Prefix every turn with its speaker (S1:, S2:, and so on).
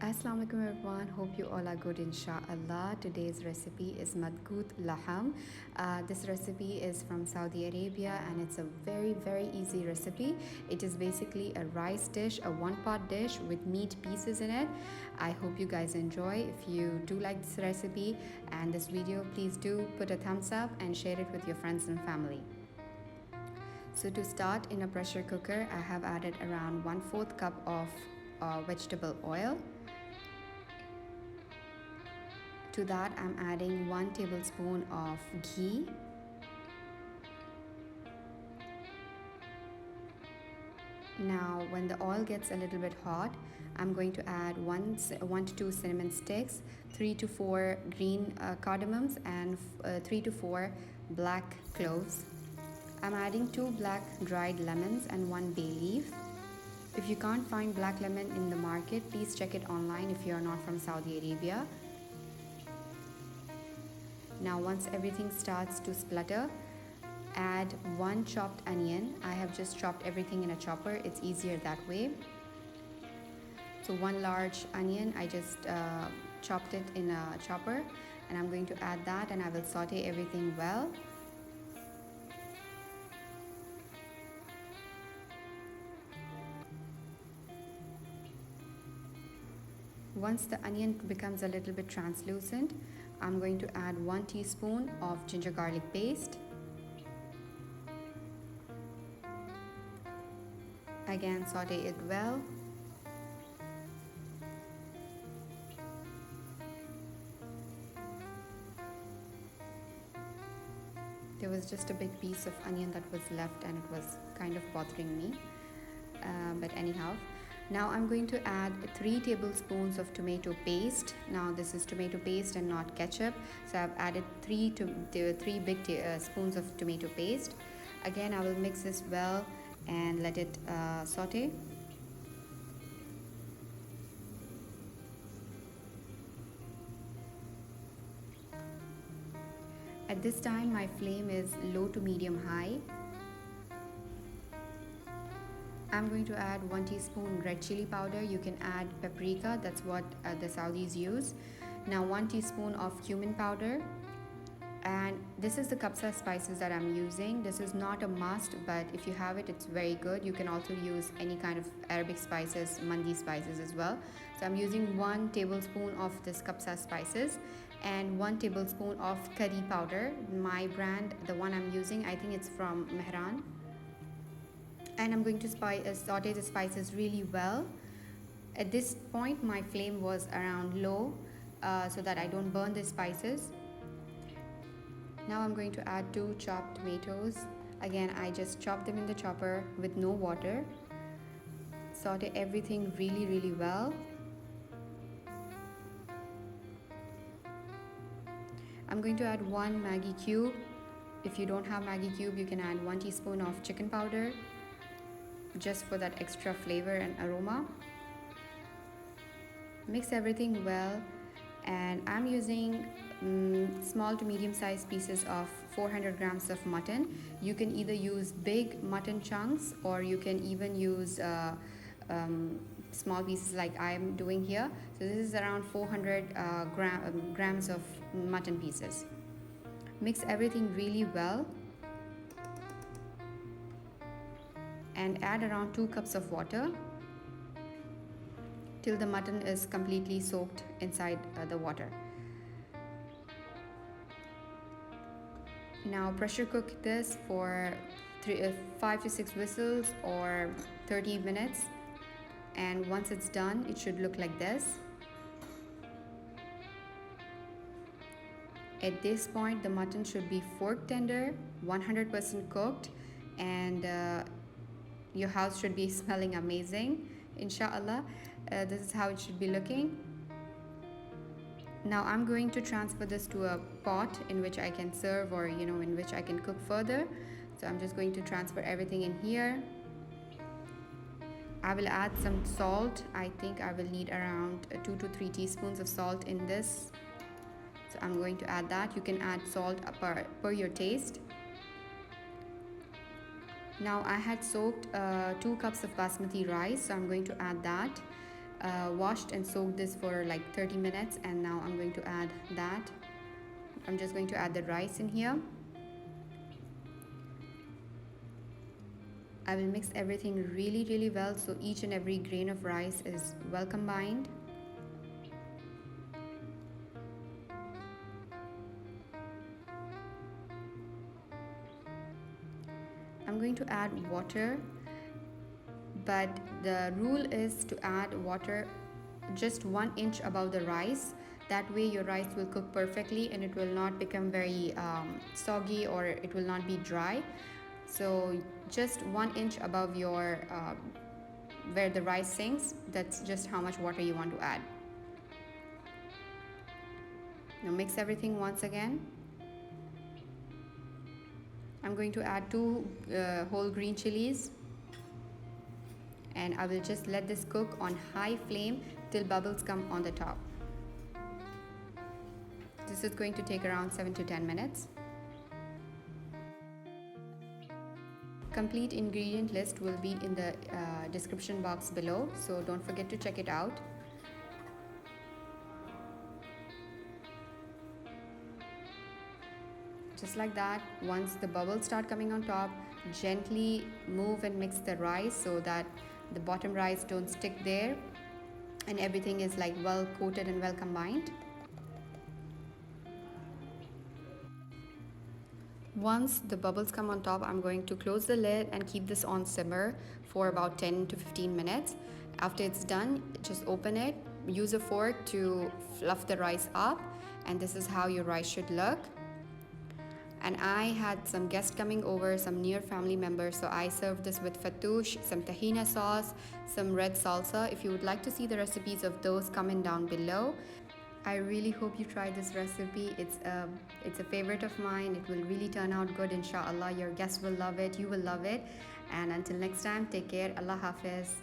S1: Assalamu alaikum everyone, hope you all are good inshallah. Today's recipe is Madghoot laham. This recipe is from Saudi Arabia and it's a very easy recipe. It is basically a rice dish, a one-pot dish with meat pieces in it. I hope you guys enjoy. If you do like this recipe and this video, please do put a thumbs up and share it with your friends and family. So to start, in a pressure cooker, I have added around 1/4 cup of vegetable oil. To that, I'm adding 1 tablespoon of ghee. Now, when the oil gets a little bit hot, I'm going to add 1 to 2 cinnamon sticks, 3 to 4 green cardamoms, and 3 to 4 black cloves. I'm adding 2 black dried lemons and 1 bay leaf. If you can't find black lemon in the market, please check it online if you are not from Saudi Arabia. Now once everything starts to splutter, add 1 chopped onion. I have just chopped everything in a chopper, it's easier that way. So 1 large onion, I just chopped it in a chopper, and I'm going to add that and I will saute everything well. Once the onion becomes a little bit translucent, I'm going to add 1 teaspoon of ginger garlic paste. Again, saute it well. There was just a big piece of onion that was left and it was kind of bothering me. But anyhow, now I'm going to add 3 tablespoons of tomato paste. Now this is tomato paste and not ketchup. So I've added 3 big spoons of tomato paste. Again, I will mix this well and let it saute. At this time, my flame is low to medium high. I'm going to add 1 teaspoon red chili powder. You can add paprika, that's what the Saudis use. Now 1 teaspoon of cumin powder. And this is the Kabsa spices that I'm using. This is not a must, but if you have it, it's very good. You can also use any kind of Arabic spices, mandi spices as well. So I'm using 1 tablespoon of this Kabsa spices and 1 tablespoon of curry powder. My brand, the one I'm using, I think it's from Mehran. And I'm going to saute the spices really well. At this point, my flame was around low so that I don't burn the spices. Now I'm going to add 2 chopped tomatoes. Again, I just chopped them in the chopper with no water. Saute everything really well. I'm going to add 1 Maggi cube. If you don't have Maggi cube, you can add 1 teaspoon of chicken powder, just for that extra flavor and aroma. Mix everything well, and I'm using small to medium sized pieces of 400 grams of mutton. You can either use big mutton chunks or you can even use small pieces like I'm doing here. So this is around 400 grams of mutton pieces. Mix everything really well and add around 2 cups of water till the mutton is completely soaked inside the water. Now pressure cook this for 5 to 6 whistles or 30 minutes, and once it's done, it should look like this. At this point, the mutton should be fork tender, 100% cooked, and your house should be smelling amazing, inshallah. This is how it should be looking. Now I'm going to transfer this to a pot in which I can serve, or in which I can cook further. So I'm just going to transfer everything in here. I will add some salt. I think I will need around 2 to 3 teaspoons of salt in this. So I'm going to add that. You can add salt per your taste. Now I had soaked 2 cups of basmati rice, so I'm going to add that. washed and soaked this for like 30 minutes, and now I'm going to add that. I'm just going to add the rice in here. I will mix everything really well so each and every grain of rice is well combined. I'm going to add water, but the rule is to add water just 1 inch above the rice. That way your rice will cook perfectly and it will not become very soggy, or it will not be dry. So just 1 inch above your where the rice sinks, that's just how much water you want to add. Now mix everything once again. I'm going to add 2 whole green chilies, and I will just let this cook on high flame till bubbles come on the top. This is going to take around 7 to 10 minutes. Complete ingredient list will be in the description box below, so don't forget to check it out. Just like that, once the bubbles start coming on top, gently move and mix the rice so that the bottom rice don't stick there and everything is like well coated and well combined. Once the bubbles come on top, I'm going to close the lid and keep this on simmer for about 10 to 15 minutes. After it's done, just open it, use a fork to fluff the rice up, and this is how your rice should look. And I had some guests coming over, some near family members, so I served this with fattoush, some tahina sauce, some red salsa. If you would like to see the recipes of those, comment down below. I really hope you try this recipe. It's a favorite of mine. It will really turn out good, inshallah. Your guests will love it, you will love it. And until next time, take care. Allah Hafiz.